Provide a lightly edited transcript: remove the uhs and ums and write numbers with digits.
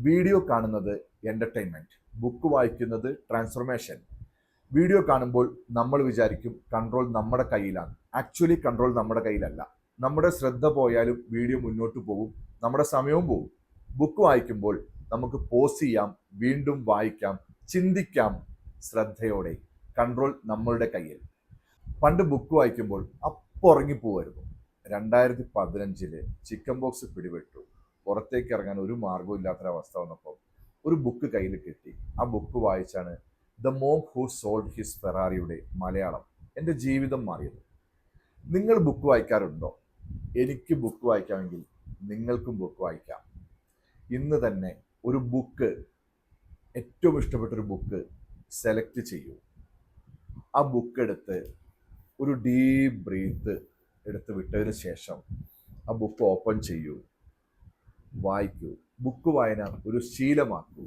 Video കാണുന്നത് entertainment, book വായിക്കുന്നത് transformation. Video കാണുമ്പോൾ നമ്മൾ വിചാരിക്കും കൺട്രോൾ നമ്മുടെ കയ്യിലാണ്. ആക്ച്വലി കൺട്രോൾ നമ്മുടെ കയ്യിലല്ല. നമ്മുടെ ശ്രദ്ധ പോയാലും വീഡിയോ മുന്നോട്ട് പോകും, നമ്മുടെ സമയവും പോകും. ബുക്ക് വായിക്കുമ്പോൾ നമുക്ക് പോസ് ചെയ്യാം, വീണ്ടും വായിക്കാം, ചിന്തിക്കാം ശ്രദ്ധയോടെ. കൺട്രോൾ നമ്മളുടെ കയ്യിൽ. പണ്ട് ബുക്ക് വായിക്കുമ്പോൾ അപ്പോൾ ഉറങ്ങിപ്പോവായിരുന്നു. 2015 ചിക്കൻ ബോക്സ് പിടിപെട്ടു. പുറത്തേക്ക് ഇറങ്ങാൻ ഒരു മാർഗവും ഇല്ലാത്തൊരവസ്ഥ വന്നപ്പോൾ ഒരു ബുക്ക് കയ്യിൽ കിട്ടി. ആ ബുക്ക് വായിച്ചാണ് the monk who sold his ഫെറാറിയുടെ മലയാളം. എൻ്റെ ജീവിതം മാറിയത്. നിങ്ങൾ ബുക്ക് വായിക്കാറുണ്ടോ? എനിക്ക് ബുക്ക് വായിക്കാമെങ്കിൽ നിങ്ങൾക്കും ബുക്ക് വായിക്കാം. ഇന്ന് തന്നെ ഒരു ബുക്ക്, ഏറ്റവും ഇഷ്ടപ്പെട്ടൊരു ബുക്ക് സെലക്ട് ചെയ്യൂ. ആ ബുക്ക് എടുത്ത് ഒരു ഡീപ്പ് ബ്രീത്ത് എടുത്ത് വിട്ടതിന് ശേഷം ആ ബുക്ക് ഓപ്പൺ ചെയ്യൂ, വായിക്കൂ. ബുക്ക് വായന ഒരു ശീലമാക്കൂ.